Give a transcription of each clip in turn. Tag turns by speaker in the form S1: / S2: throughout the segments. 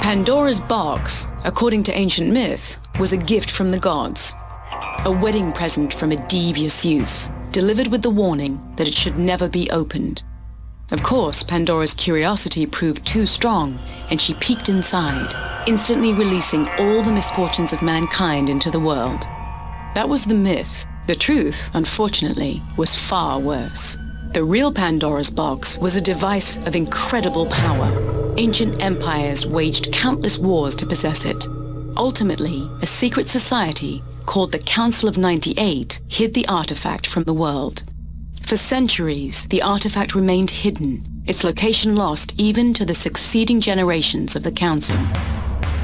S1: Pandora's box, according to ancient myth, was a gift from the gods. A wedding present from a devious Zeus, delivered with the warning that it should never be opened. Of course, Pandora's curiosity proved too strong, and she peeked inside, instantly releasing all the misfortunes of mankind into the world. That was the myth. The truth, unfortunately, was far worse. The real Pandora's box was a device of incredible power. Ancient empires waged countless wars to possess it. Ultimately, a secret society called the Council of 98 hid the artifact from the world. For centuries, the artifact remained hidden, its location lost even to the succeeding generations of the Council.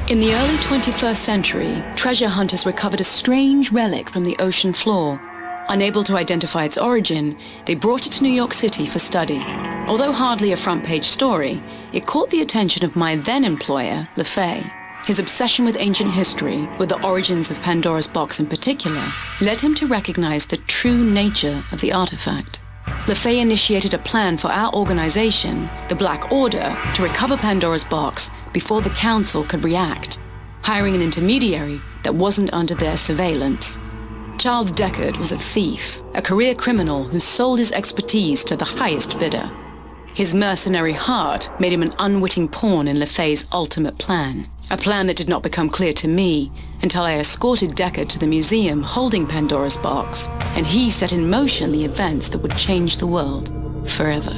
S1: In the early 21st century, treasure hunters recovered a strange relic from the ocean floor. Unable to identify its origin, they brought it to New York City for study. Although hardly a front-page story, it caught the attention of my then-employer, LeFay. His obsession with ancient history, with the origins of Pandora's box in particular, led him to recognize the true nature of the artifact. LeFay initiated a plan for our organization, the Black Order, to recover Pandora's box before the Council could react, hiring an intermediary that wasn't under their surveillance. Charles Deckard was a thief, a career criminal who sold his expertise to the highest bidder. His mercenary heart made him an unwitting pawn in LeFay's ultimate plan, a plan that did not become clear to me until I escorted Deckard to the museum holding Pandora's box, and he set in motion the events that would change the world forever.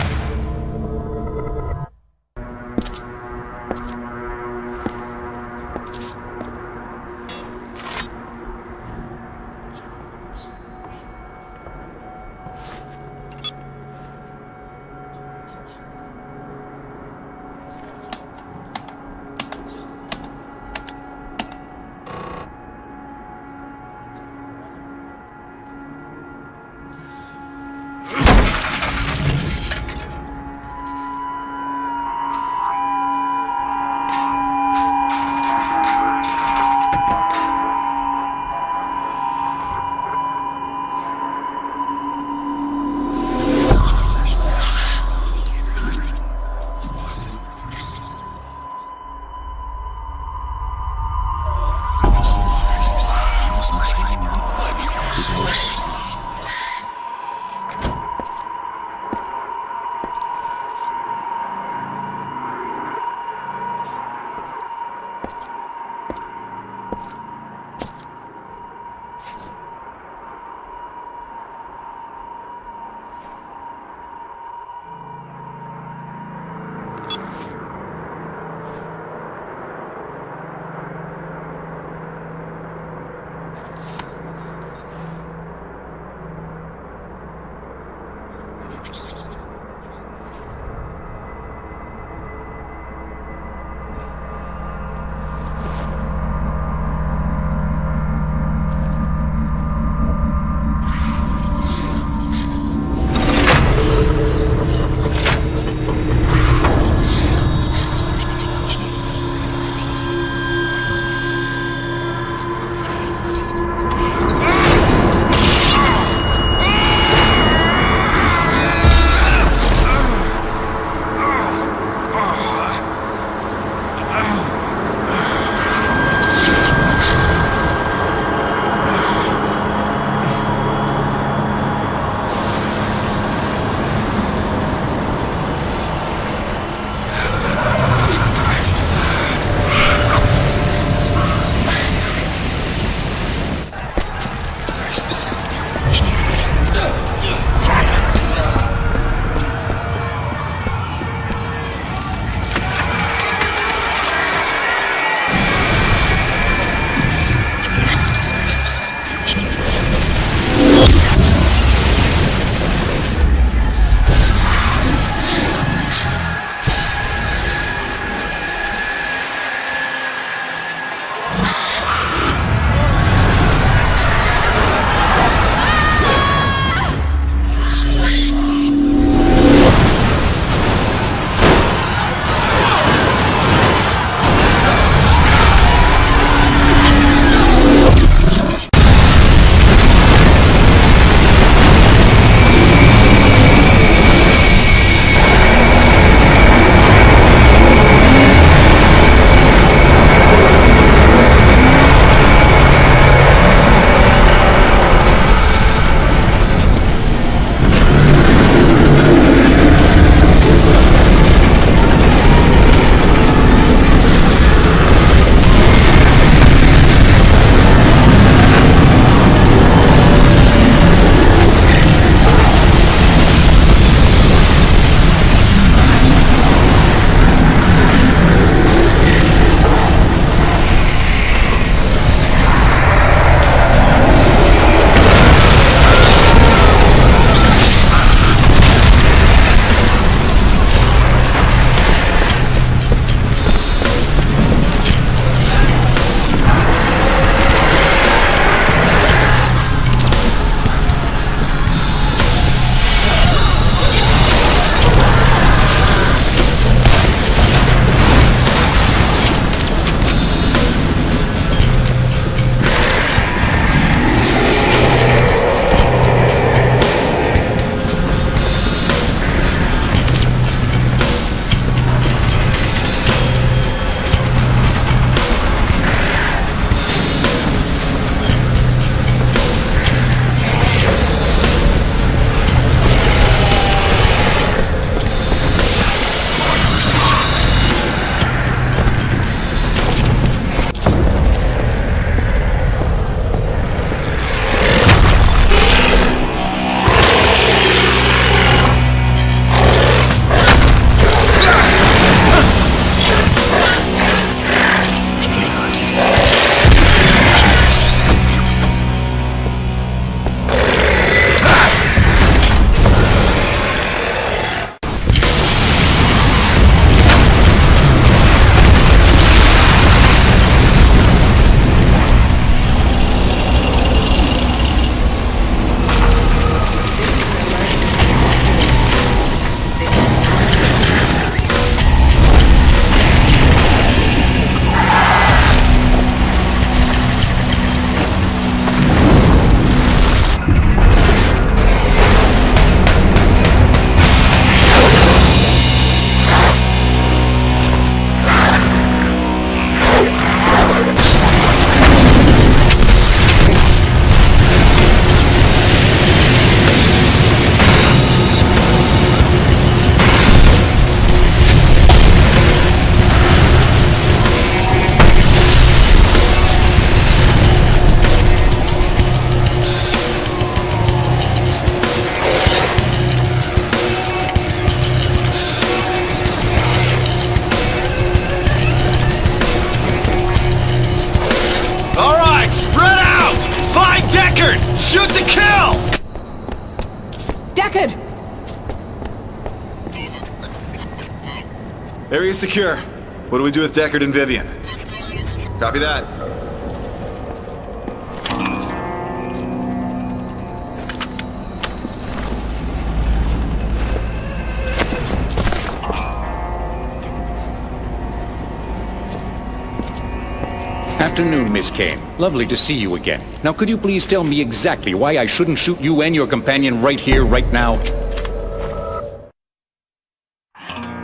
S2: Area secure. What do we do with Deckard and Vivian? Copy that.
S3: Afternoon, Miss Kane. Lovely to see you again. Now, could you please tell me exactly why I shouldn't shoot you and your companion right here, right now?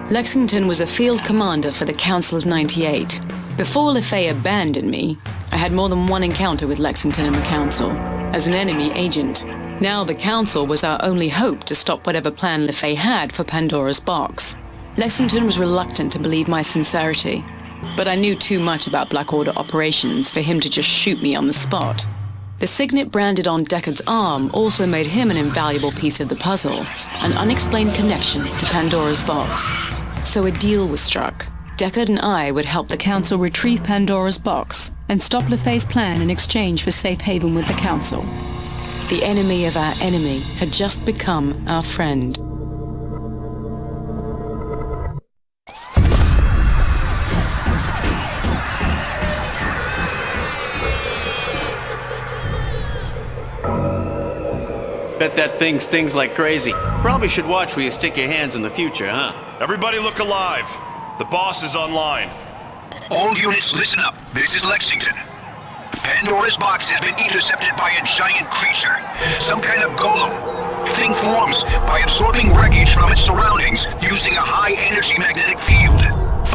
S1: Lexington was a field commander for the Council of 98. Before LeFay abandoned me, I had more than one encounter with Lexington and the Council, as an enemy agent. Now the Council was our only hope to stop whatever plan LeFay had for Pandora's box. Lexington was reluctant to believe my sincerity, but I knew too much about Black Order operations for him to just shoot me on the spot. The signet branded on Deckard's arm also made him an invaluable piece of the puzzle, an unexplained connection to Pandora's box. So a deal was struck. Deckard and I would help the Council retrieve Pandora's box and stop LeFay's plan in exchange for safe haven with the Council. The enemy of our enemy had just become our friend.
S4: Bet that thing stings like crazy. Probably should watch where you stick your hands in the future, huh?
S5: Everybody look alive. The boss is online.
S6: All units, listen up. This is Lexington. Pandora's box has been intercepted by a giant creature. Some kind of golem. Thing forms by absorbing wreckage from its surroundings using a high-energy magnetic field.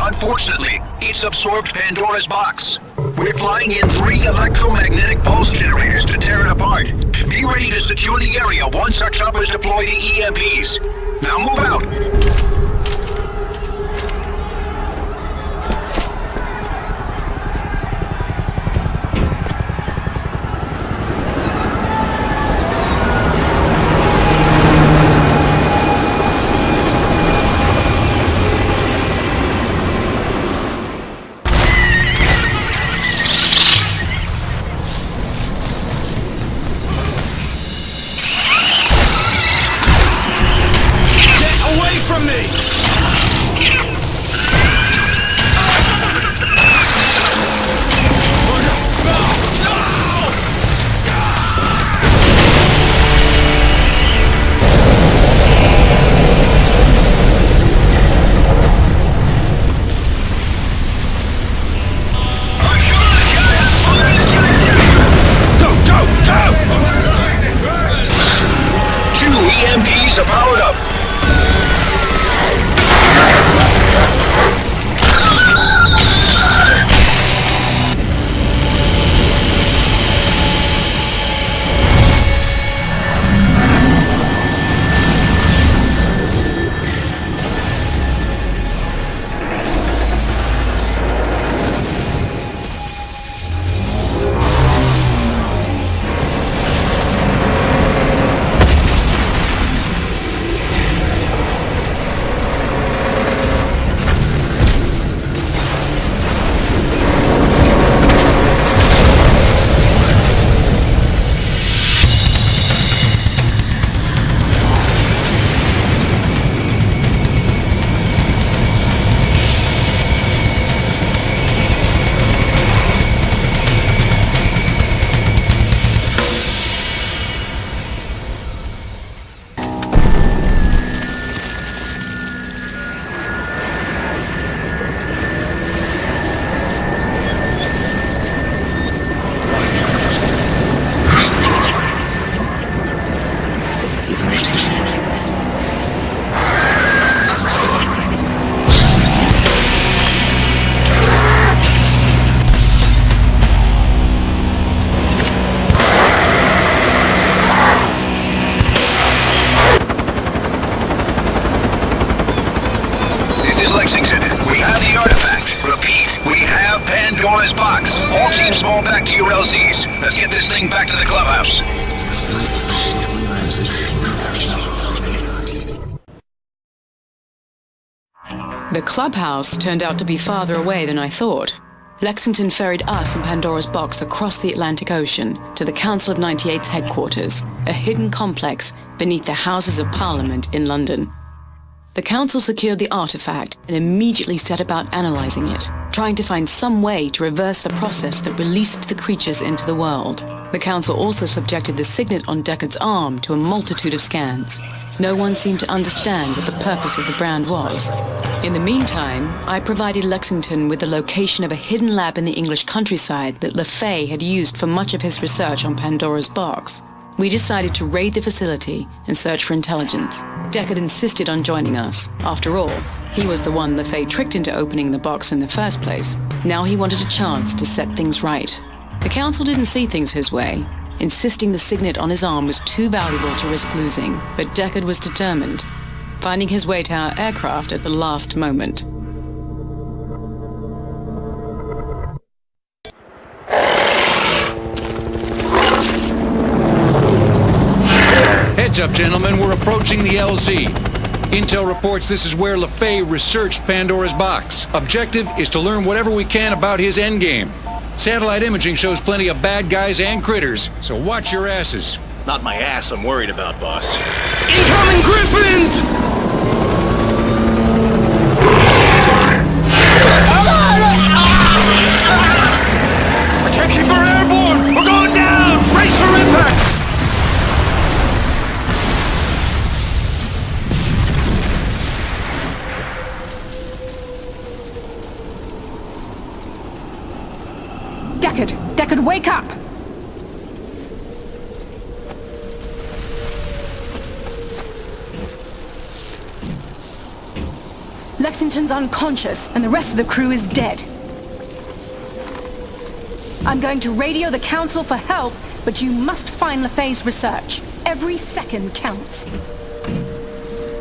S6: Unfortunately, it's absorbed Pandora's box. We're flying in 3 electromagnetic pulse generators to tear it apart. Be ready to secure the area once our choppers deploy the EMPs. Now move out! Pandora's box. All teams fall back to your LZs. Let's get this thing back to the clubhouse.
S1: The clubhouse turned out to be farther away than I thought. Lexington ferried us and Pandora's box across the Atlantic Ocean to the Council of 98's headquarters, a hidden complex beneath the Houses of Parliament in London. The Council secured the artifact and immediately set about analyzing it, trying to find some way to reverse the process that released the creatures into the world. The Council also subjected the signet on Deckard's arm to a multitude of scans. No one seemed to understand what the purpose of the brand was. In the meantime, I provided Lexington with the location of a hidden lab in the English countryside that LeFay had used for much of his research on Pandora's box. We decided to raid the facility and search for intelligence. Deckard insisted on joining us. After all, he was the one LeFay tricked into opening the box in the first place. Now he wanted a chance to set things right. The Council didn't see things his way. Insisting the signet on his arm was too valuable to risk losing, but Deckard was determined, finding his way to our aircraft at the last moment.
S3: Heads up, gentlemen, we're approaching the LZ. Intel reports this is where LeFay researched Pandora's box. Objective is to learn whatever we can about his endgame. Satellite imaging shows plenty of bad guys and critters, so watch your asses.
S2: Not my ass I'm worried about, boss.
S5: Incoming Griffins! I can't keep her airborne! We're going down! Brace for impact!
S7: Deckard, wake up! Lexington's unconscious, and the rest of the crew is dead. I'm going to radio the Council for help, but you must find LeFay's research. Every second counts.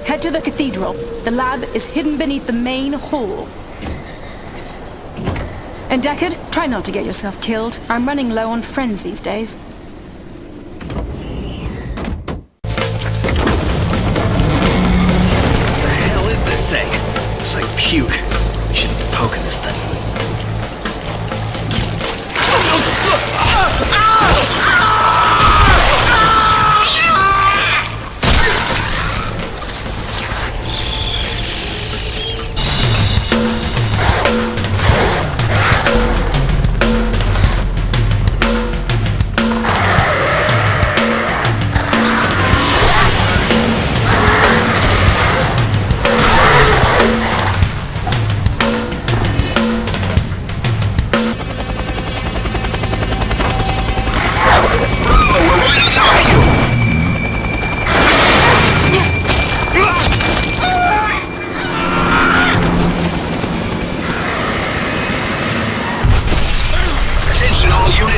S7: Head to the cathedral. The lab is hidden beneath the main hall. And Deckard, try not to get yourself killed. I'm running low on friends these days.
S2: What the hell is this thing? It's like puke. We shouldn't be poking this thing.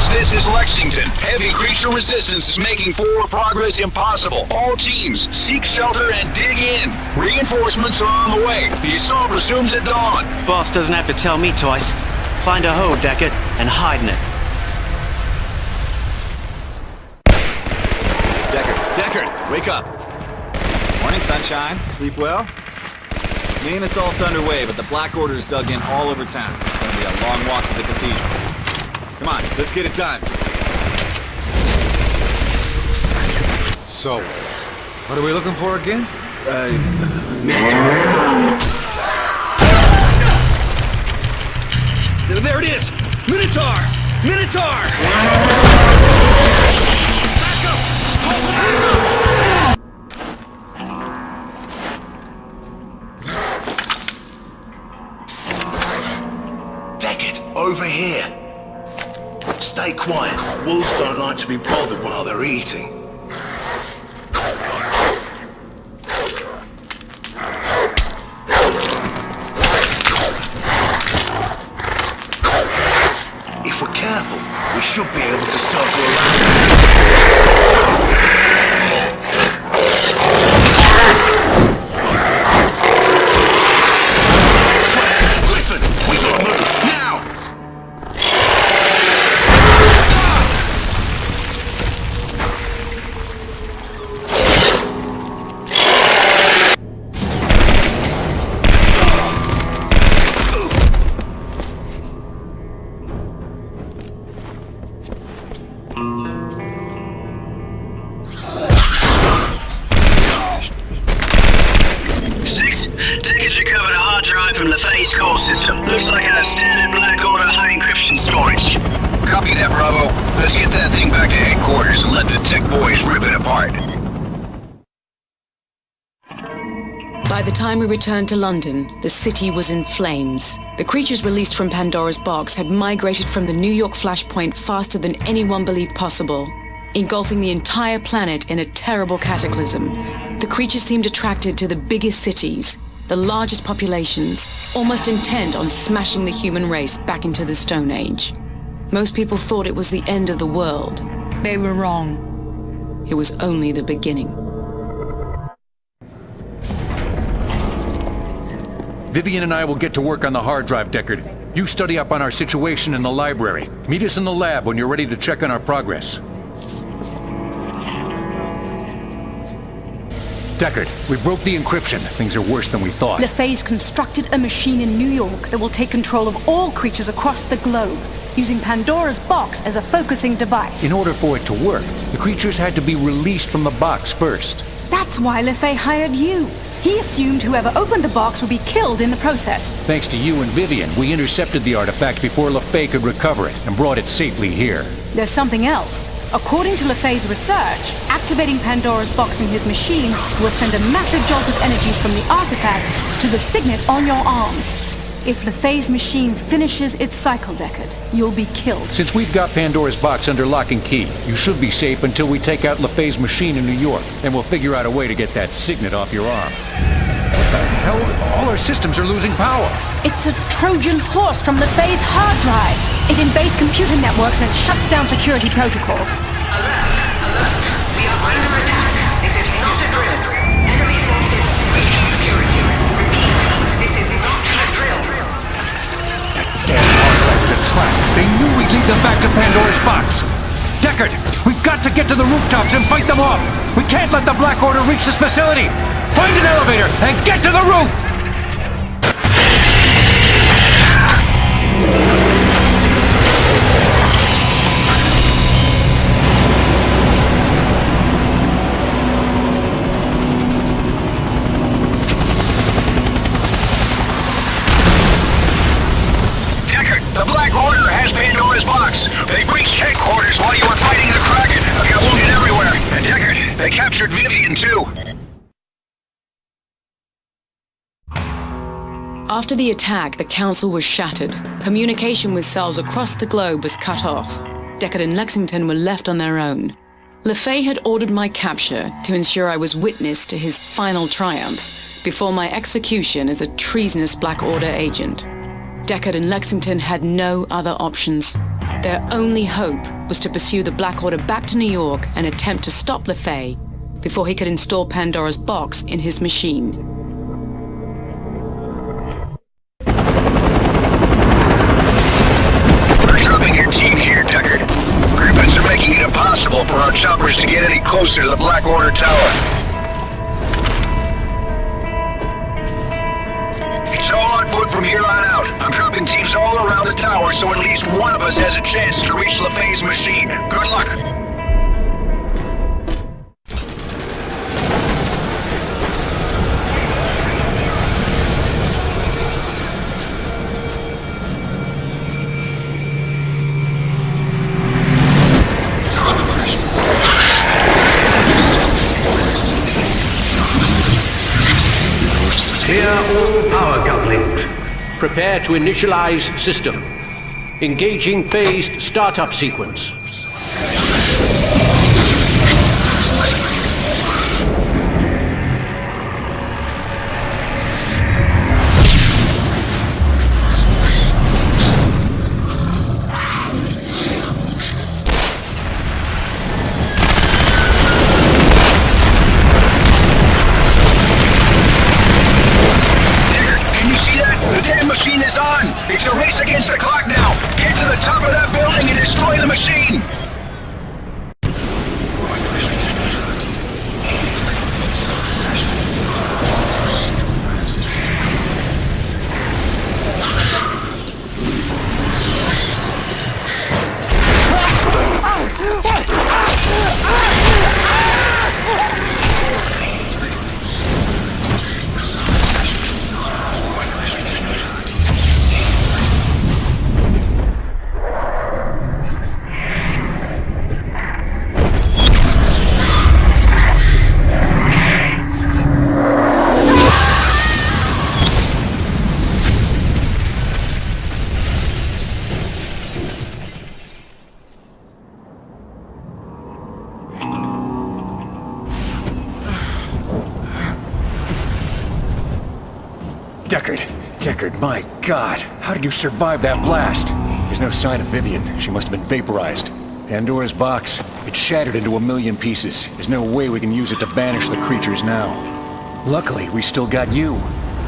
S6: This is Lexington. Heavy creature resistance is making forward progress impossible. All teams, seek shelter and dig in. Reinforcements are on the way. The assault resumes at dawn.
S4: Boss doesn't have to tell me twice. Find a hole, Deckard, and hide in it.
S2: Deckard, wake up. Morning, sunshine. Sleep well? Main assault's underway, but the Black Order's dug in all over town. It's gonna be a long walk to the cathedral. Come on, let's get it done.
S8: So, what are we looking for again?
S2: There it is! Minotaur! Minotaur! Back up! Call for backup!
S6: Deckard, over here. Stay quiet. Wolves don't like to be bothered while they're eating. If we're careful, we should be able to circle around. Griffin, we gotta move now! ammunition storage. Copy that, Bravo. Let's get that thing back to headquarters and let the tech boys rip it apart.
S1: By the time we returned to London, the city was in flames. The creatures released from Pandora's box had migrated from the New York flashpoint faster than anyone believed possible, engulfing the entire planet in a terrible cataclysm. The creatures seemed attracted to the biggest cities, the largest populations, almost intent on smashing the human race back into the Stone Age. Most people thought it was the end of the world. They were wrong. It was only the beginning.
S3: Vivian and I will get to work on the hard drive, Deckard. You study up on our situation in the library. Meet us in the lab when you're ready to check on our progress. Deckard, we broke the encryption. Things are worse than we thought.
S7: LeFay's constructed a machine in New York that will take control of all creatures across the globe, using Pandora's box as a focusing device.
S3: In order for it to work, the creatures had to be released from the box first.
S7: That's why LeFay hired you. He assumed whoever opened the box would be killed in the process.
S3: Thanks to you and Vivian, we intercepted the artifact before LeFay could recover it and brought it safely here.
S7: There's something else. According to LeFay's research, activating Pandora's box in his machine will send a massive jolt of energy from the artifact to the signet on your arm. If LeFay's machine finishes its cycle, Deckard, you'll be killed.
S3: Since we've got Pandora's box under lock and key, you should be safe until we take out LeFay's machine in New York, and we'll figure out a way to get that signet off your arm. What the hell? All our systems are losing power.
S7: It's a Trojan horse from LeFay's hard drive. It invades computer networks and shuts down security protocols.
S9: Alert! We are under attack. This is not a drill. Enemy forces breaching security. Repeat, this is not a drill.
S3: Damn hard-drive's a trap. They knew we'd lead them back to Pandora's box. Deckard, we've got to get to the rooftops and fight them off. We can't let the Black Order reach this facility. Find an elevator and get to the roof!
S6: Deckard, the Black Order has Pandora's box. They breached headquarters while you were fighting the Kraken. I got wounded everywhere. And Deckard, they captured Vivian too.
S1: After the attack, the Council was shattered. Communication with cells across the globe was cut off. Deckard and Lexington were left on their own. LeFay had ordered my capture to ensure I was witness to his final triumph before my execution as a treasonous Black Order agent. Deckard and Lexington had no other options. Their only hope was to pursue the Black Order back to New York and attempt to stop LeFay before he could install Pandora's box in his machine.
S6: Your team here, Deckard. Griffins are making it impossible for our choppers to get any closer to the Black Order tower. It's all on foot from here on out. I'm dropping teams all around the tower so at least one of us has a chance to reach LeFay's machine. Good luck.
S10: Clear all power couplings. Prepare to initialize system. Engaging phased startup sequence.
S6: It's a race against the clock now! Get to the top of that building and destroy the machine!
S3: Deckard, my God. How did you survive that blast? There's no sign of Vivian. She must have been vaporized. Pandora's box, it shattered into a million pieces. There's no way we can use it to banish the creatures now. Luckily, we still got you.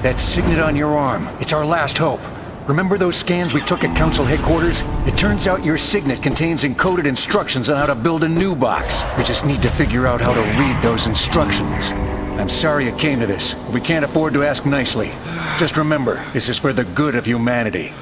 S3: That signet on your arm, it's our last hope. Remember those scans we took at Council headquarters? It turns out your signet contains encoded instructions on how to build a new box. We just need to figure out how to read those instructions. I'm sorry it came to this, but we can't afford to ask nicely. Just remember, this is for the good of humanity.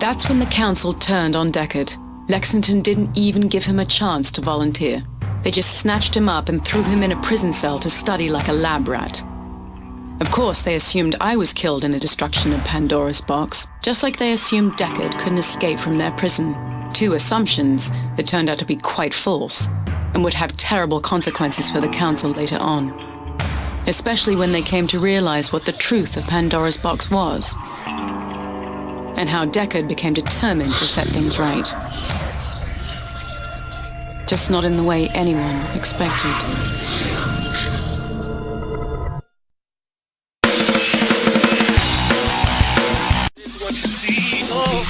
S1: That's when the Council turned on Deckard. Lexington didn't even give him a chance to volunteer. They just snatched him up and threw him in a prison cell to study like a lab rat. Of course, they assumed I was killed in the destruction of Pandora's box, just like they assumed Deckard couldn't escape from their prison. Two assumptions that turned out to be quite false, and would have terrible consequences for the Council later on. Especially when they came to realize what the truth of Pandora's box was, and how Deckard became determined to set things right. Just not in the way anyone expected.
S5: What you see, oh,